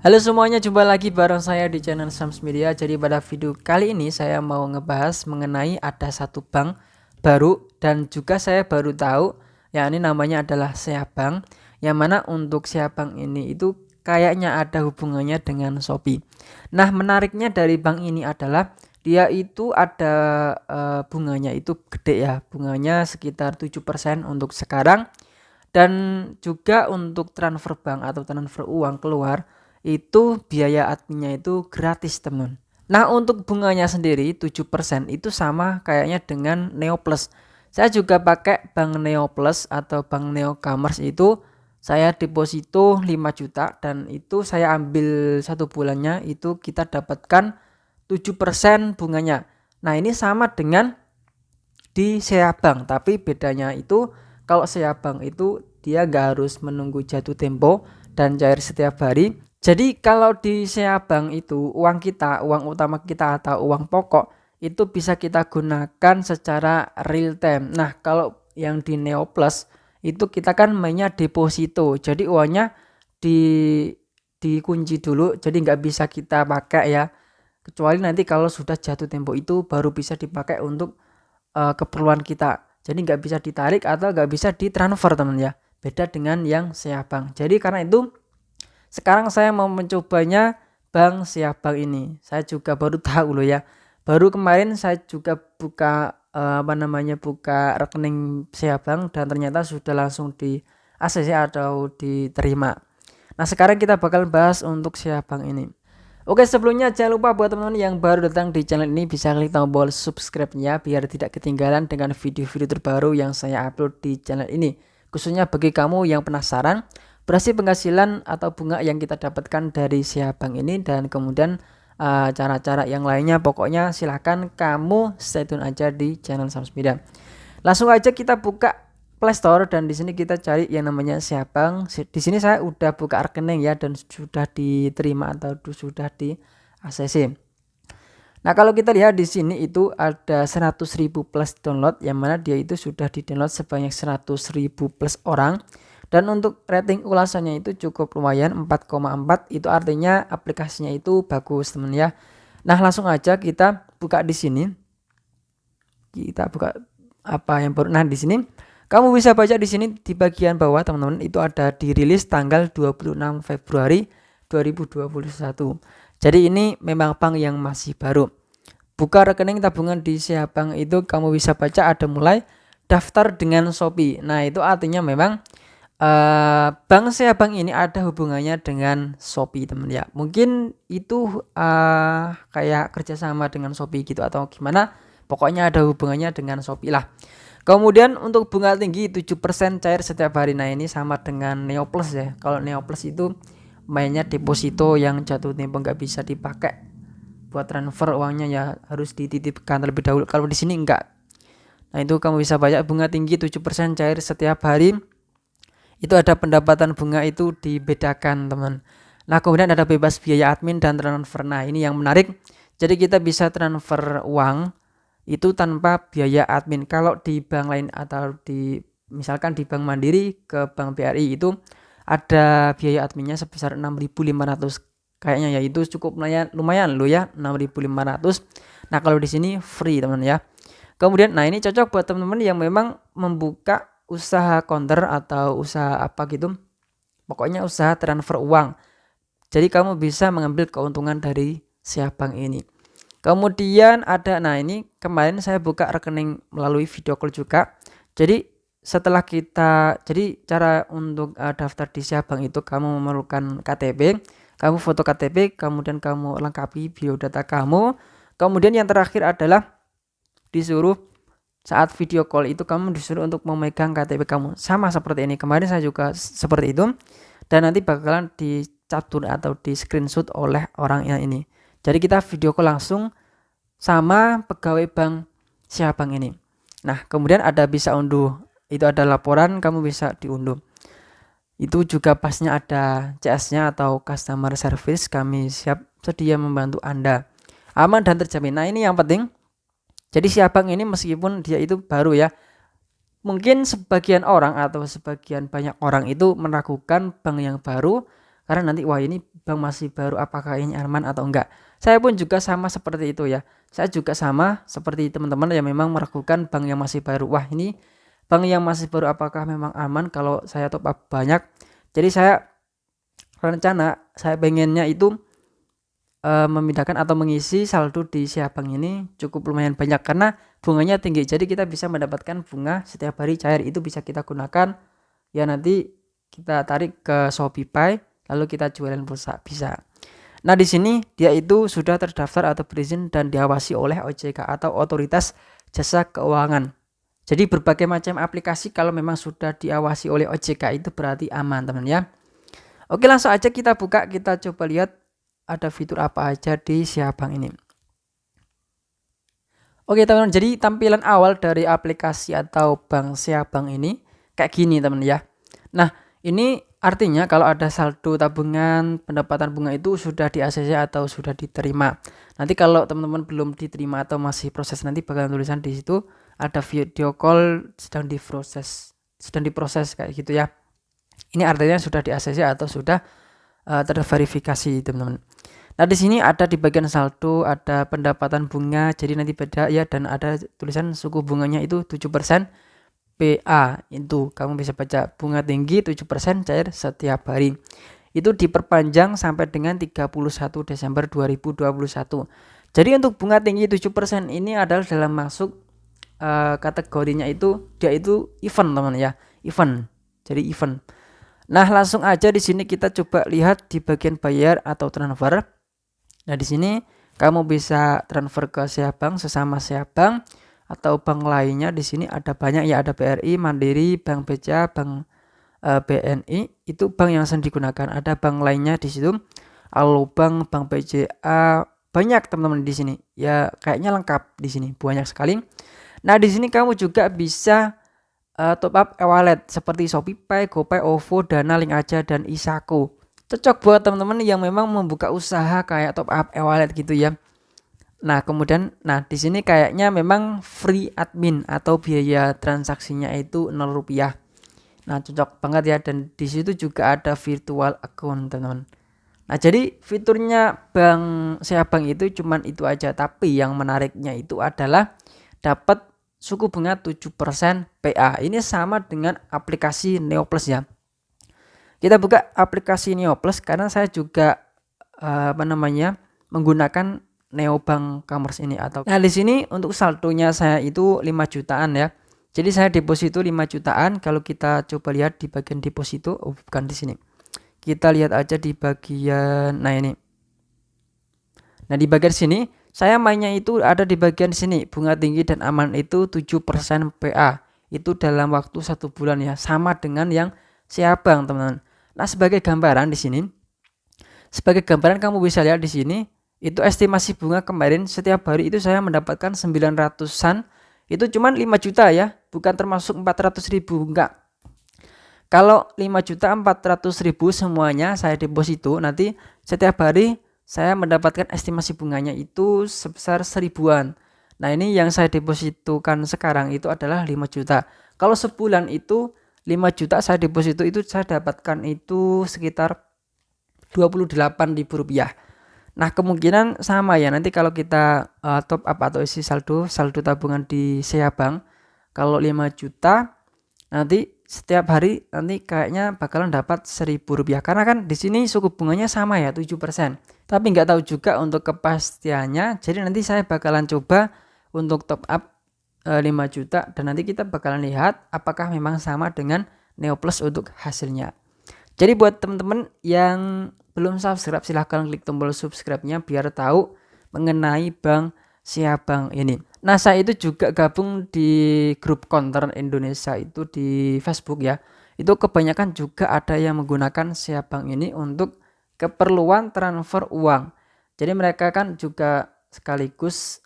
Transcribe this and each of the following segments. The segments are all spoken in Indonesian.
Halo semuanya, jumpa lagi bareng saya di channel Sams Media. Jadi pada video kali ini saya mau ngebahas mengenai ada satu bank baru dan juga saya baru tahu yang ini namanya adalah Seabank. Yang mana untuk Seabank ini itu kayaknya ada hubungannya dengan Shopee. Nah, menariknya dari bank ini adalah dia itu ada bunganya itu gede ya. Bunganya sekitar 7% untuk sekarang, dan juga untuk transfer bank atau transfer uang keluar itu biaya adminnya itu gratis teman. Nah, untuk bunganya sendiri 7% itu sama kayaknya dengan Neoplus. Saya juga pakai bank Neoplus atau bank Neocommerce, itu saya deposito 5 juta dan itu saya ambil satu bulannya itu kita dapatkan 7% bunganya. Nah, ini sama dengan di Seabank, tapi bedanya itu kalau Seabank itu dia gak harus menunggu jatuh tempo dan cair setiap hari. Jadi kalau di Seabank itu uang kita, uang utama kita atau uang pokok itu bisa kita gunakan secara real time. Nah, kalau yang di Neoplus itu kita kan mainnya deposito, jadi uangnya di dikunci dulu, jadi nggak bisa kita pakai ya, kecuali nanti kalau sudah jatuh tempo itu baru bisa dipakai untuk keperluan kita. Jadi nggak bisa ditarik atau nggak bisa ditransfer teman ya. Beda dengan yang Seabank. Jadi karena itu sekarang saya mau mencobanya bank Seabank ini. Saya juga baru tahu loh ya. Baru kemarin saya juga buka buka rekening Seabank dan ternyata sudah langsung di ACC atau diterima. Nah, sekarang kita bakal bahas untuk Seabank ini. Oke, sebelumnya jangan lupa buat teman-teman yang baru datang di channel ini bisa klik tombol subscribe-nya biar tidak ketinggalan dengan video-video terbaru yang saya upload di channel ini. Khususnya bagi kamu yang penasaran berhasil penghasilan atau bunga yang kita dapatkan dari Seabank ini, dan kemudian cara-cara yang lainnya, pokoknya silahkan kamu stay tune aja di channel Sams Media. Langsung aja kita buka Play Store dan di sini kita cari yang namanya Seabank. Di sini saya udah buka rekening ya dan sudah diterima atau sudah di ACC. Nah, kalau kita lihat di sini itu ada 100.000 plus download, yang mana dia itu sudah di-download sebanyak 100.000 plus orang. Dan untuk rating ulasannya itu cukup lumayan 4,4, itu artinya aplikasinya itu bagus teman ya. Nah, langsung aja kita buka di sini. Kita buka apa yang baru. Nah, di sini kamu bisa baca di sini di bagian bawah teman-teman, itu ada dirilis tanggal 26 Februari 2021. Jadi ini memang bank yang masih baru. Buka rekening tabungan di Seabank itu kamu bisa baca ada mulai daftar dengan Shopee. Nah, itu artinya memang bank Seabank ini ada hubungannya dengan Shopee teman ya. Mungkin itu kayak kerjasama dengan Shopee gitu atau gimana. Pokoknya ada hubungannya dengan Shopee lah. Kemudian untuk bunga tinggi 7% cair setiap hari. Nah, ini sama dengan Neoplus ya. Kalau Neoplus itu mainnya deposito yang jatuh tempo nggak bisa dipakai buat transfer uangnya ya, harus dititipkan terlebih dahulu. Kalau di sini enggak. Nah, itu kamu bisa baca bunga tinggi 7% cair setiap hari. Itu ada pendapatan bunga itu dibedakan teman. Nah, kemudian ada bebas biaya admin dan transfer. Nah, ini yang menarik. Jadi kita bisa transfer uang itu tanpa biaya admin. Kalau di bank lain atau di misalkan di Bank Mandiri ke Bank BRI itu ada biaya adminnya sebesar 6.500 kayaknya ya, itu cukup lumayan loh ya, 6.500. Nah, kalau di sini free teman ya. Kemudian nah, ini cocok buat teman-teman yang memang membuka usaha counter atau usaha apa gitu. Pokoknya usaha transfer uang. Jadi kamu bisa mengambil keuntungan dari Seabank ini. Kemudian ada, nah ini kemarin saya buka rekening melalui video call juga. Jadi setelah kita, jadi cara untuk daftar di Seabank itu kamu memerlukan KTP, kamu foto KTP, kemudian kamu lengkapi biodata kamu. Kemudian yang terakhir adalah disuruh saat video call itu kamu disuruh untuk memegang KTP kamu. Sama seperti ini. Kemarin saya juga seperti itu. Dan nanti bakalan dicatur atau di screenshot oleh orang yang ini. Jadi kita video call langsung sama pegawai bank Seabank ini. Nah, kemudian ada bisa unduh. Itu ada laporan, kamu bisa diunduh. Itu juga pasnya ada CS-nya atau customer service. Kami siap sedia membantu Anda. Aman dan terjamin. Nah, ini yang penting. Jadi Seabank ini meskipun dia itu baru ya, mungkin sebagian orang atau sebagian banyak orang itu meragukan bank yang baru karena nanti wah ini bank masih baru, apakah ini aman atau enggak. Saya pun juga sama seperti itu ya, saya juga sama seperti teman-teman yang memang meragukan bank yang masih baru. Wah ini bank yang masih baru apakah memang aman kalau saya top up banyak. Jadi saya pengennya itu memindahkan atau mengisi saldo di Siabang ini cukup lumayan banyak karena bunganya tinggi. Jadi kita bisa mendapatkan bunga setiap hari cair, itu bisa kita gunakan ya, nanti kita tarik ke ShopeePay lalu kita jualan pulsa bisa. Nah di sini dia itu sudah terdaftar atau berizin dan diawasi oleh OJK atau Otoritas Jasa Keuangan. Jadi berbagai macam aplikasi kalau memang sudah diawasi oleh OJK itu berarti aman teman ya. Oke langsung aja kita buka, kita coba lihat ada fitur apa aja di Siabang ini. Oke teman-teman, jadi tampilan awal dari aplikasi atau bank Siabang ini kayak gini teman ya. Nah ini artinya kalau ada saldo tabungan pendapatan bunga itu sudah di ACC atau sudah diterima. Nanti kalau teman-teman belum diterima atau masih proses, nanti bakal tulisan di situ ada video call sedang diproses kayak gitu ya. Ini artinya sudah di ACC atau sudah terverifikasi teman-teman. Nah di sini ada di bagian saldo ada pendapatan bunga, jadi nanti beda ya, dan ada tulisan suku bunganya itu 7% PA, itu kamu bisa baca bunga tinggi 7% cair setiap hari. Itu diperpanjang sampai dengan 31 Desember 2021. Jadi untuk bunga tinggi 7% ini adalah dalam masuk kategorinya itu dia itu event teman ya, event. Jadi event. Nah, langsung aja di sini kita coba lihat di bagian bayar atau transfer. Nah, di sini kamu bisa transfer ke Siabang, sesama Siabang atau bank lainnya. Di sini ada banyak ya, ada BRI, Mandiri, Bank BCA, Bank BNI, itu bank yang sering digunakan. Ada bank lainnya di situ, Alobank, Bank BCA, banyak teman-teman di sini. Ya, kayaknya lengkap di sini, banyak sekali. Nah, di sini kamu juga bisa top up e-wallet seperti ShopeePay, GoPay, OVO, Dana, Link Aja, dan Isaku. Cocok buat teman-teman yang memang membuka usaha kayak top up e-wallet gitu ya. Nah kemudian, di sini kayaknya memang free admin atau biaya transaksinya itu 0 rupiah. Nah cocok banget ya, dan di situ juga ada virtual account teman-teman. Nah jadi fiturnya Bank Siabang itu cuman itu aja, tapi yang menariknya itu adalah dapat suku bunga 7% PA. Ini sama dengan aplikasi Neoplus ya. Kita buka aplikasi Neoplus karena saya juga menggunakan Neobank Commerce ini atau. Nah, di sini untuk saldonya saya itu 5 jutaan ya. Jadi saya deposito 5 jutaan. Kalau kita coba lihat di bagian deposito, bukan di sini. Kita lihat aja di bagian ini. Nah, di bagian sini saya mainnya itu ada di bagian sini, bunga tinggi dan aman itu 7% PA. Itu dalam waktu 1 bulan ya, sama dengan yang Siabang teman-teman. Nah, sebagai gambaran di sini, kamu bisa lihat di sini, itu estimasi bunga kemarin setiap hari itu saya mendapatkan 900-an, itu cuman 5 juta ya, bukan termasuk 400.000 enggak. Kalau 5.400.000 semuanya saya deposito, nanti setiap hari saya mendapatkan estimasi bunganya itu sebesar 1.000-an. Nah ini yang saya depositokan sekarang itu adalah 5 juta. Kalau sebulan itu 5 juta saya deposito, itu saya dapatkan itu sekitar 28.000 rupiah. Nah kemungkinan sama ya, nanti kalau kita top up atau isi saldo tabungan di Siabang, kalau 5 juta nanti setiap hari nanti kayaknya bakalan dapat 1.000 rupiah, karena kan di sini suku bunganya sama ya 7%. Tapi nggak tahu juga untuk kepastiannya, jadi nanti saya bakalan coba untuk top up 5 juta dan nanti kita bakalan lihat apakah memang sama dengan Neoplus untuk hasilnya. Jadi buat teman-teman yang belum subscribe, silahkan klik tombol subscribe-nya biar tahu mengenai Bank Siabang ini. Nah saya itu juga gabung di grup Counter Indonesia itu di Facebook ya. Itu kebanyakan juga ada yang menggunakan Siabang ini untuk keperluan transfer uang. Jadi mereka kan juga sekaligus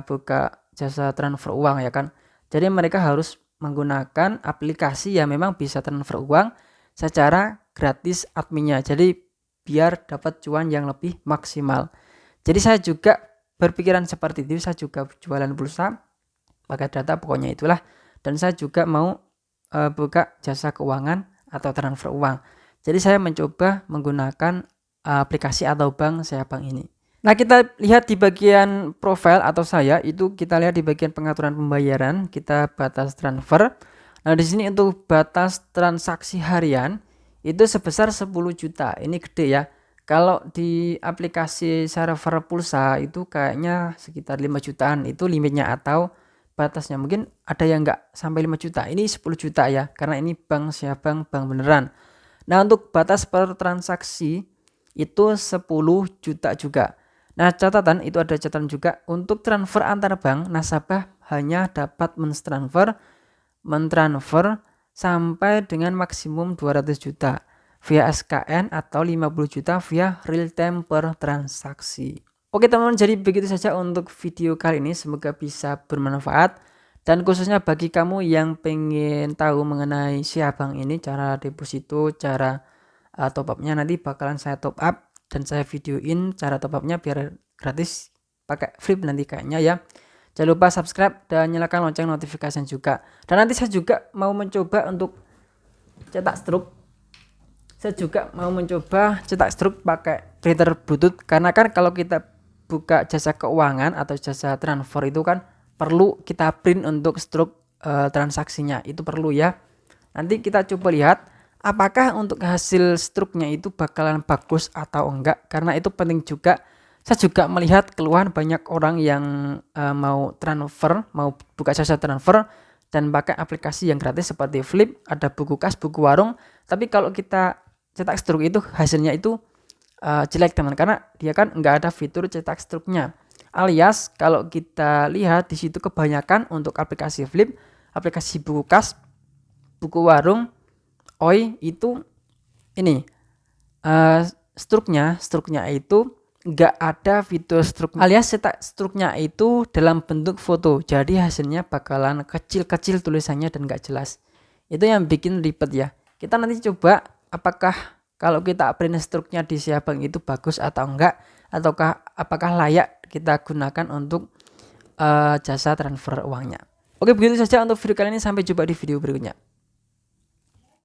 buka jasa transfer uang ya kan. Jadi mereka harus menggunakan aplikasi yang memang bisa transfer uang secara gratis adminnya. Jadi biar dapat cuan yang lebih maksimal. Jadi saya juga berpikiran seperti itu, saya juga jualan pulsa pakai data, pokoknya itulah. Dan saya juga mau buka jasa keuangan atau transfer uang. Jadi saya mencoba menggunakan aplikasi atau bank Seabank ini. Nah, kita lihat di bagian profile atau saya itu kita lihat di bagian pengaturan pembayaran, kita batas transfer. Nah, di sini untuk batas transaksi harian itu sebesar 10 juta. Ini gede ya. Kalau di aplikasi server pulsa itu kayaknya sekitar 5 jutaan itu limitnya atau batasnya. Mungkin ada yang enggak sampai 5 juta. Ini 10 juta ya, karena ini bank Seabank, bank beneran. Nah, untuk batas per transaksi itu 10 juta juga. Nah, catatan itu ada catatan juga untuk transfer antar bank, nasabah hanya dapat mentransfer sampai dengan maksimum 200 juta via SKN atau 50 juta via real time per transaksi. Oke teman-teman, jadi begitu saja untuk video kali ini, semoga bisa bermanfaat dan khususnya bagi kamu yang pengen tahu mengenai Seabank ini, cara deposito, cara top upnya nanti bakalan saya top up dan saya videoin cara top upnya biar gratis pakai flip nanti kayaknya ya. Jangan lupa subscribe dan nyalakan lonceng notifikasi juga. Dan nanti saya juga mau mencoba untuk cetak struk. Saya juga mau mencoba cetak struk pakai printer butut, karena kan kalau kita buka jasa keuangan atau jasa transfer itu kan perlu kita print untuk struk transaksinya, itu perlu ya. Nanti kita coba lihat apakah untuk hasil struknya itu bakalan bagus atau enggak, karena itu penting juga. Saya juga melihat keluhan banyak orang yang mau transfer, mau buka jasa transfer dan pakai aplikasi yang gratis seperti Flip, ada buku kas, buku warung. Tapi kalau kita cetak struk itu hasilnya itu jelek teman, karena dia kan nggak ada fitur cetak struknya. Alias kalau kita lihat di situ kebanyakan untuk aplikasi Flip, aplikasi buku kas, buku warung, OI itu ini struknya itu nggak ada fitur struk, alias cetak struknya itu dalam bentuk foto, jadi hasilnya bakalan kecil-kecil tulisannya dan nggak jelas. Itu yang bikin ribet ya. Kita nanti coba apakah kalau kita print struknya di Seabank itu bagus atau enggak, ataukah apakah layak kita gunakan untuk jasa transfer uangnya. Oke, begitu saja untuk video kali ini, sampai jumpa di video berikutnya.